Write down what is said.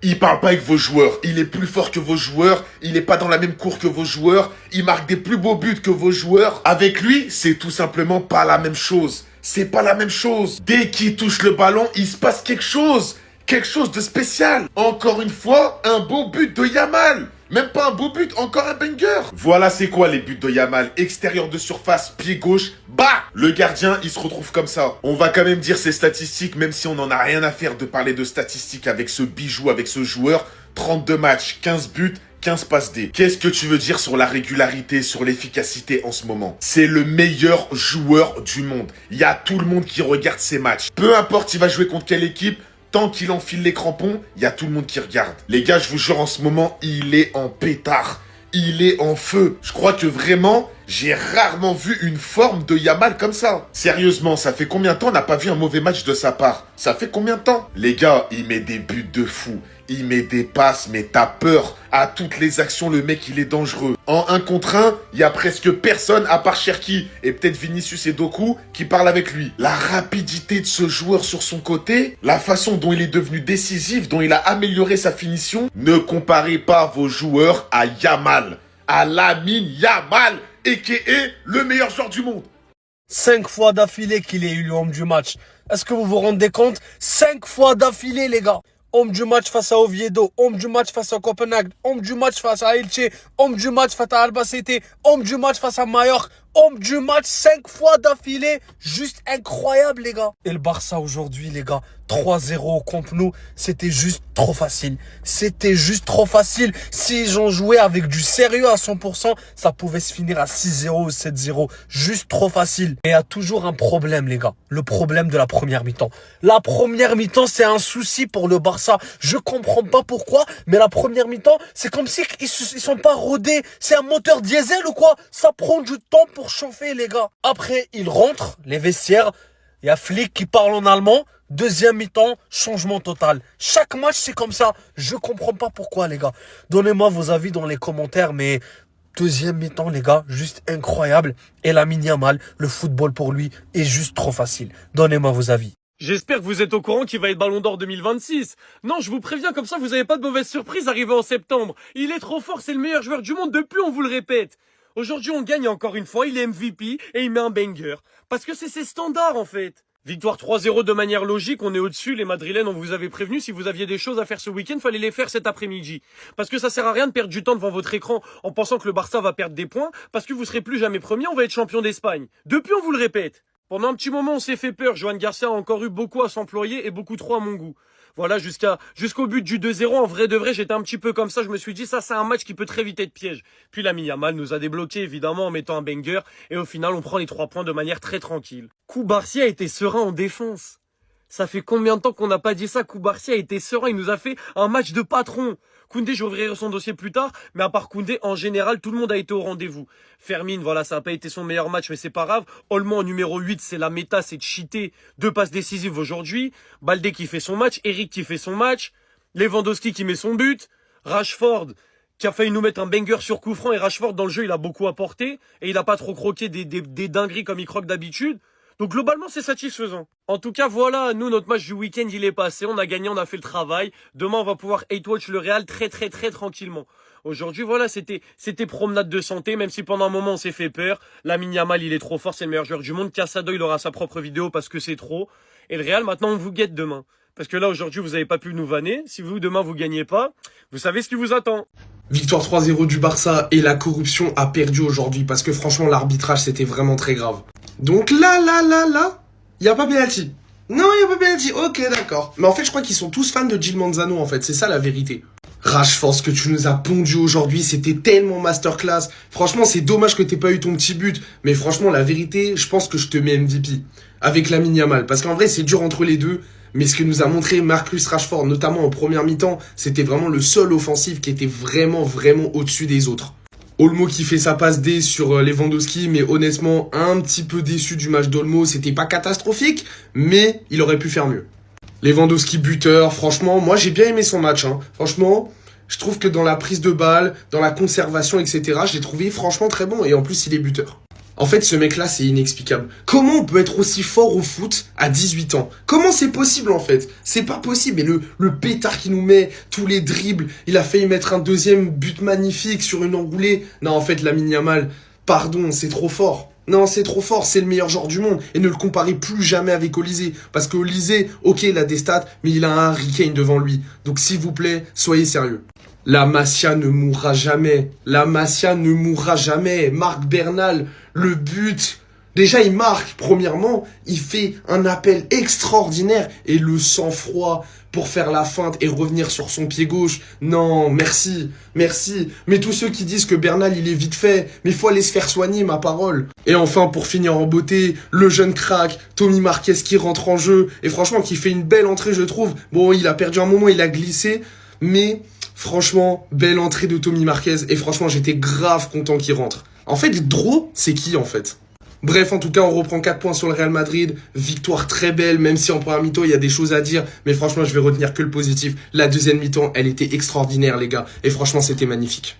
Il parle pas avec vos joueurs, il est plus fort que vos joueurs, il est pas dans la même cour que vos joueurs, il marque des plus beaux buts que vos joueurs. Avec lui, c'est tout simplement pas la même chose. C'est pas la même chose. Dès qu'il touche le ballon, il se passe quelque chose. Quelque chose de spécial. Encore une fois, un beau but de Yamal. Même pas un beau but, encore un banger. Voilà c'est quoi les buts de Yamal. Extérieur de surface, pied gauche, bah. Le gardien, il se retrouve comme ça. On va quand même dire ses statistiques, même si on n'en a rien à faire de parler de statistiques avec ce bijou, avec ce joueur. 32 matchs, 15 buts, 15 passes D. Qu'est-ce que tu veux dire sur la régularité, sur l'efficacité en ce moment? C'est le meilleur joueur du monde. Il y a tout le monde qui regarde ses matchs. Peu importe il va jouer contre quelle équipe, tant qu'il enfile les crampons, il y a tout le monde qui regarde. Les gars, je vous jure, en ce moment, il est en pétard. Il est en feu. Je crois que vraiment, j'ai rarement vu une forme de Yamal comme ça. Sérieusement, ça fait combien de temps on n'a pas vu un mauvais match de sa part? Ça fait combien de temps? Les gars, il met des buts de fou. Il met des passes, mais t'as peur. À toutes les actions, le mec, il est dangereux. En 1 contre 1, il y a presque personne à part Cherki et peut-être Vinicius et Doku qui parlent avec lui. La rapidité de ce joueur sur son côté, la façon dont il est devenu décisif, dont il a amélioré sa finition, ne comparez pas vos joueurs à Yamal. À Lamine Yamal, a.k.a. le meilleur joueur du monde. 5 fois d'affilée qu'il est élu homme du match. Est-ce que vous vous rendez compte? 5 fois d'affilée, les gars. Homme du match face à Oviedo, homme du match face à Copenhague, homme du match face à Elche, homme du match face à Albacete, homme du match face à Mallorca, homme du match 5 fois d'affilée. Juste incroyable, les gars. Et le Barça aujourd'hui, les gars, 3-0 au Camp Nou, c'était juste trop facile. C'était juste trop facile. S'ils ont joué avec du sérieux à 100%, ça pouvait se finir à 6-0 ou 7-0. Juste trop facile. Et il y a toujours un problème, les gars. Le problème de la première mi-temps. La première mi-temps, c'est un souci pour le Barça. Je comprends pas pourquoi, mais la première mi-temps, c'est comme si ils sont pas rodés. C'est un moteur diesel ou quoi? Ça prend du temps pour chauffer, les gars. Après, ils rentrent, les vestiaires. Il y a Flick qui parle en allemand. Deuxième mi-temps, changement total. Chaque match, c'est comme ça. Je comprends pas pourquoi, les gars. Donnez-moi vos avis dans les commentaires, mais deuxième mi-temps, les gars, juste incroyable. Et Lamine Yamal, le football pour lui est juste trop facile. Donnez-moi vos avis. J'espère que vous êtes au courant qu'il va être Ballon d'Or 2026. Non, je vous préviens, comme ça vous n'avez pas de mauvaise surprise arrivée en septembre. Il est trop fort, c'est le meilleur joueur du monde depuis, on vous le répète. Aujourd'hui, on gagne encore une fois, il est MVP et il met un banger. Parce que c'est ses standards, en fait. Victoire 3-0 de manière logique, on est au-dessus, les Madrilènes, on vous avait prévenu, si vous aviez des choses à faire ce week-end, fallait les faire cet après-midi. Parce que ça sert à rien de perdre du temps devant votre écran en pensant que le Barça va perdre des points, parce que vous serez plus jamais premier, on va être champion d'Espagne. Depuis, on vous le répète. Pendant un petit moment, on s'est fait peur, Joan Garcia a encore eu beaucoup à s'employer et beaucoup trop à mon goût. Voilà, jusqu'au but du 2-0, en vrai de vrai, j'étais un petit peu comme ça, je me suis dit, ça c'est un match qui peut très vite être piège. Puis Lamine Yamal nous a débloqué évidemment en mettant un banger, et au final on prend les 3 points de manière très tranquille. Koubarsi a été serein en défense. Ça fait combien de temps qu'on n'a pas dit ça? Koubarsi a été serein, il nous a fait un match de patron. Koundé, j'ouvrirai son dossier plus tard, mais à part Koundé, en général, tout le monde a été au rendez-vous. Fermin, voilà, ça n'a pas été son meilleur match, mais c'est pas grave. Olmo en numéro 8, c'est la méta, c'est de cheater. 2 passes décisives aujourd'hui. Baldé qui fait son match, Eric qui fait son match, Lewandowski qui met son but, Rashford qui a failli nous mettre un banger sur coup franc, et Rashford dans le jeu, il a beaucoup apporté, et il n'a pas trop croqué des dingueries comme il croque d'habitude. Donc globalement, c'est satisfaisant. En tout cas, voilà, nous, notre match du week-end, il est passé. On a gagné, on a fait le travail. Demain, on va pouvoir hate-watch le Real très tranquillement. Aujourd'hui, voilà, c'était promenade de santé, même si pendant un moment, on s'est fait peur. Lamine Yamal, il est trop fort, c'est le meilleur joueur du monde. Casado, il aura sa propre vidéo parce que c'est trop. Et le Real, maintenant, on vous guette demain. Parce que là, aujourd'hui, vous n'avez pas pu nous vanner. Si vous, demain, vous gagnez pas, vous savez ce qui vous attend. Victoire 3-0 du Barça et la corruption a perdu aujourd'hui parce que franchement, l'arbitrage, c'était vraiment très grave. Donc là, il n'y a pas penalty. Non, il n'y a pas penalty. Ok, d'accord. Mais en fait, je crois qu'ils sont tous fans de Gil Manzano, en fait. C'est ça, la vérité. Rashford, ce que tu nous as pondu aujourd'hui, c'était tellement masterclass. Franchement, c'est dommage que t'aies pas eu ton petit but. Mais franchement, la vérité, je pense que je te mets MVP. Avec Lamine Yamal. Parce qu'en vrai, c'est dur entre les deux. Mais ce que nous a montré Marcus Rashford, notamment en première mi-temps, c'était vraiment le seul offensif qui était vraiment au-dessus des autres. Olmo qui fait sa passe D sur Lewandowski, mais honnêtement, un petit peu déçu du match d'Olmo. C'était pas catastrophique, mais il aurait pu faire mieux. Lewandowski buteur, franchement, moi j'ai bien aimé son match. Franchement, je trouve que dans la prise de balle, dans la conservation, etc., je l'ai trouvé franchement très bon. Et en plus, il est buteur. En fait, ce mec-là, c'est inexplicable. Comment on peut être aussi fort au foot à 18 ans? Comment c'est possible, en fait? C'est pas possible. Et le pétard qu'il nous met, tous les dribbles, il a failli mettre un deuxième but magnifique sur une enroulée. Non, en fait, Lamine Yamal, pardon, c'est trop fort. Non, c'est trop fort, c'est le meilleur joueur du monde. Et ne le comparez plus jamais avec Olysée. Parce que Olysée, ok, il a des stats, mais il a un Harry Kane devant lui. Donc s'il vous plaît, soyez sérieux. La Masia ne mourra jamais. La Masia ne mourra jamais. Marc Bernal, le but. Déjà, il marque. Premièrement, il fait un appel extraordinaire. Et le sang-froid pour faire la feinte et revenir sur son pied gauche. Non, merci. Merci. Mais tous ceux qui disent que Bernal, il est vite fait. Mais il faut aller se faire soigner, ma parole. Et enfin, pour finir en beauté, le jeune crack, Tommy Marquez qui rentre en jeu. Et franchement, qui fait une belle entrée, je trouve. Bon, il a perdu un moment, il a glissé. Mais... franchement, belle entrée de Tommy Marquez et franchement, j'étais grave content qu'il rentre. En fait, Dro, c'est qui en fait? Bref, en tout cas, on reprend 4 points sur le Real Madrid. Victoire très belle, même si en première mi-temps, il y a des choses à dire. Mais franchement, je vais retenir que le positif. La deuxième mi-temps, elle était extraordinaire, les gars. Et franchement, c'était magnifique.